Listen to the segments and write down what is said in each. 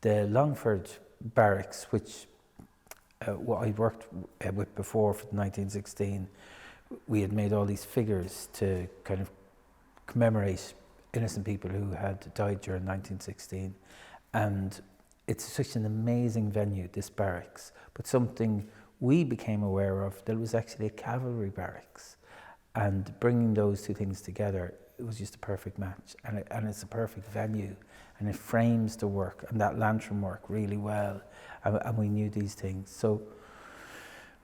the Longford barracks, which what I worked with before for 1916, we had made all these figures to kind of commemorate innocent people who had died during 1916. And it's such an amazing venue, this barracks, but something we became aware of, there was actually a cavalry barracks. And bringing those two things together, it was just a perfect match. And it's a perfect venue, and it frames the work and that lantern work really well. And we knew these things. So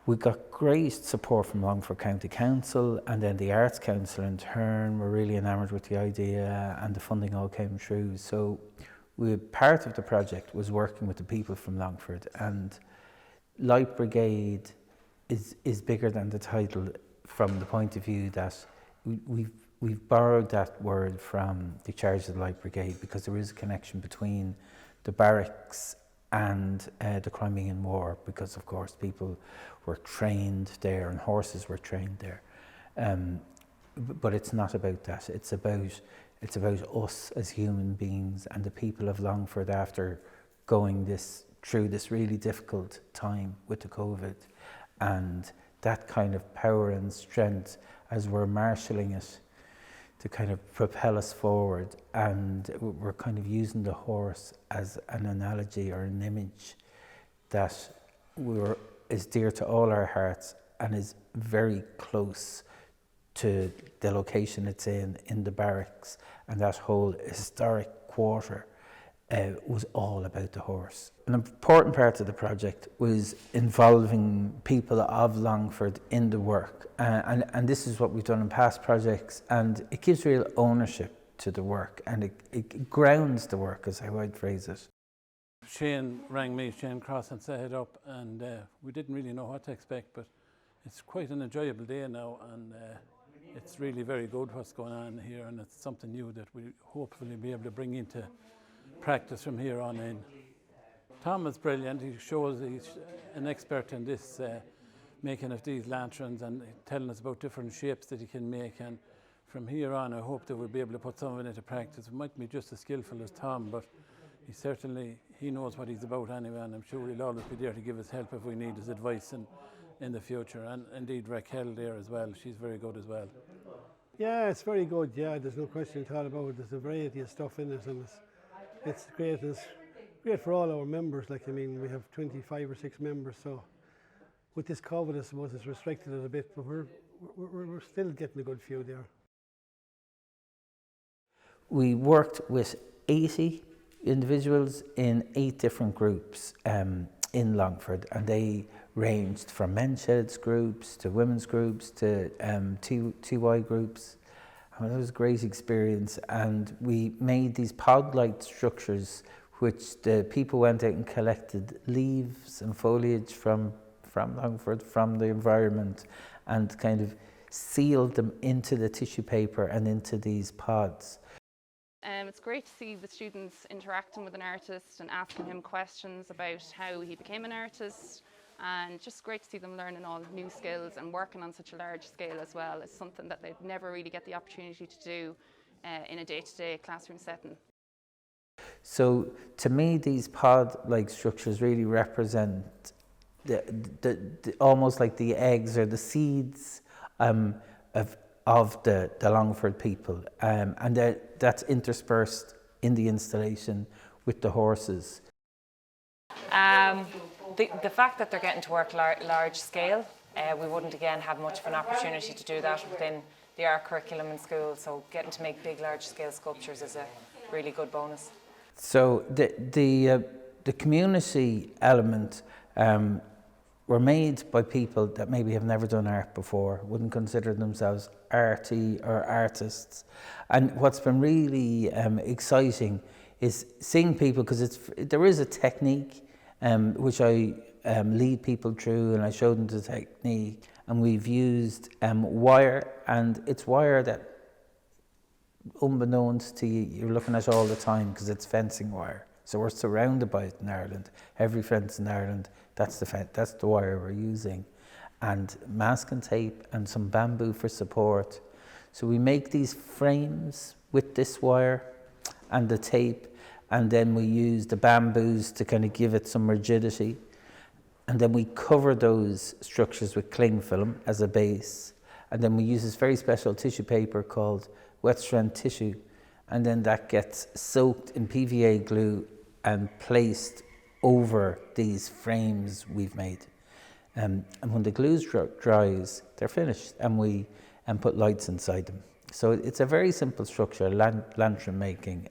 we got great support from Longford County Council, and then the Arts Council in turn were really enamoured with the idea, and the funding all came through. So part of the project was working with the people from Longford, and Light Brigade is bigger than the title from the point of view that we've borrowed that word from the charge of the Light Brigade, because there is a connection between the barracks and the Crimean War, because of course people were trained there and horses were trained there. But it's not about that. It's about us as human beings and the people of Longford after going through this really difficult time with the COVID, and that kind of power and strength as we're marshalling it to kind of propel us forward. And we're kind of using the horse as an analogy or an image that is dear to all our hearts and is very close to the location it's in the barracks. And that whole historic quarter was all about the horse. An important part of the project was involving people of Longford in the work. And this is what we've done in past projects, and it gives real ownership to the work, and it grounds the work, is how I'd phrase it. Shane rang me, Shane Cross, and set it up, and we didn't really know what to expect, but it's quite an enjoyable day now, and it's really very good what's going on here, and it's something new that we hopefully be able to bring into practice from here on in. Tom is brilliant. He shows he's an expert in this making of these lanterns and telling us about different shapes that he can make, and from here on I hope that we'll be able to put some of it into practice. It might be just as skillful as Tom, but he knows what he's about anyway, and I'm sure he'll always be there to give us help if we need his advice in the future. And indeed Raquel there as well, she's very good as well. Yeah, it's very good. Yeah, there's no question at all about it. There's a variety of stuff in it, and it's great. It's great for all our members. Like, I mean, we have 25 or 6 members, so with this COVID, I suppose it's restricted it a bit, but we're still getting a good few there. We worked with 80 individuals in 8 different groups in Longford, and they ranged from men's sheds groups to women's groups to TY groups. It was a great experience, and we made these pod-like structures which the people went out and collected leaves and foliage from Longford, from the environment, and kind of sealed them into the tissue paper and into these pods. It's great to see the students interacting with an artist and asking him questions about how he became an artist, and just great to see them learning all new skills and working on such a large scale as well. It's something that they'd never really get the opportunity to do in a day-to-day classroom setting. So to me, these pod-like structures really represent the almost like the eggs or the seeds of the Longford people, and that's interspersed in the installation with the horses. The fact that they're getting to work large scale, we wouldn't again have much of an opportunity to do that within the art curriculum in school, so getting to make big large scale sculptures is a really good bonus. So the community element were made by people that maybe have never done art before, wouldn't consider themselves arty or artists. And what's been really exciting is seeing people, because there is a technique which I lead people through, and I showed them the technique, and we've used wire, and it's wire that, unbeknownst to you, you're looking at all the time because it's fencing wire. So we're surrounded by it in Ireland. Every fence in Ireland, that's the wire we're using. And masking tape and some bamboo for support. So we make these frames with this wire and the tape, and then we use the bamboos to kind of give it some rigidity. And then we cover those structures with cling film as a base. And then we use this very special tissue paper called wet strand tissue. And then that gets soaked in PVA glue and placed over these frames we've made. And when the glue dries, they're finished, and put lights inside them. So it's a very simple structure, lantern making.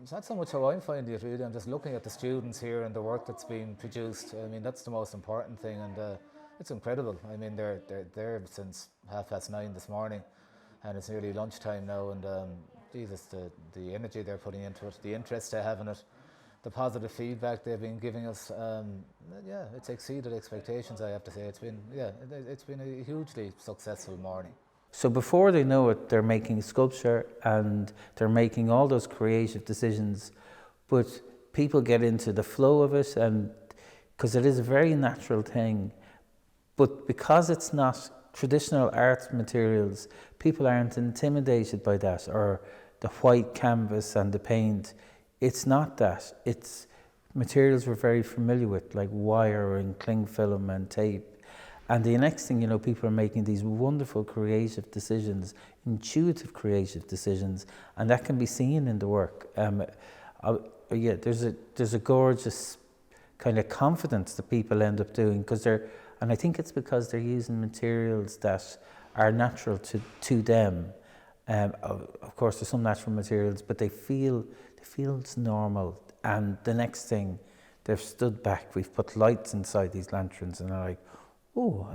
It's not so much how I'm finding it really. I'm just looking at the students here and the work that's being produced. I mean, that's the most important thing, and it's incredible. I mean, they're there since 9:30 this morning, and it's nearly lunchtime now. And Jesus, the energy they're putting into it, the interest they have in it, the positive feedback they've been giving us, yeah, it's exceeded expectations. I have to say, it's been a hugely successful morning. So before they know it, they're making sculpture and they're making all those creative decisions, but people get into the flow of it, and because it is a very natural thing, but because it's not traditional art materials, people aren't intimidated by that, or the white canvas and the paint. It's not that. It's materials we're very familiar with, like wire and cling film and tape. And the next thing you know, people are making these wonderful creative decisions, intuitive creative decisions, and that can be seen in the work. Yeah, there's a gorgeous kind of confidence that people end up doing, and I think it's because they're using materials that are natural to them. Of course, there's some natural materials, but they feel it's normal. And the next thing, they've stood back. We've put lights inside these lanterns, and they're like, oh,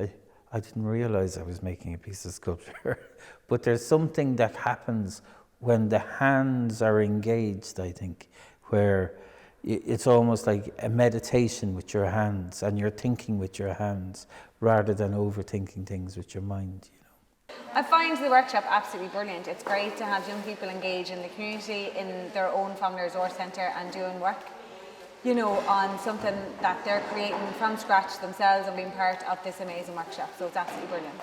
I didn't realize I was making a piece of sculpture. But there's something that happens when the hands are engaged, I think, where it's almost like a meditation with your hands, and you're thinking with your hands rather than overthinking things with your mind, you know. I find the workshop absolutely brilliant. It's great to have young people engage in the community, in their own family resource centre, and doing work, you know, on something that they're creating from scratch themselves and being part of this amazing workshop. So it's absolutely brilliant.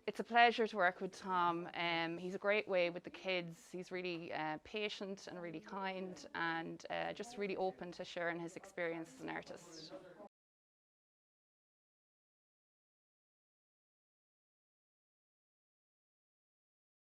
It's a pleasure to work with Tom. He's a great way with the kids. He's really patient and really kind, and just really open to sharing his experience as an artist.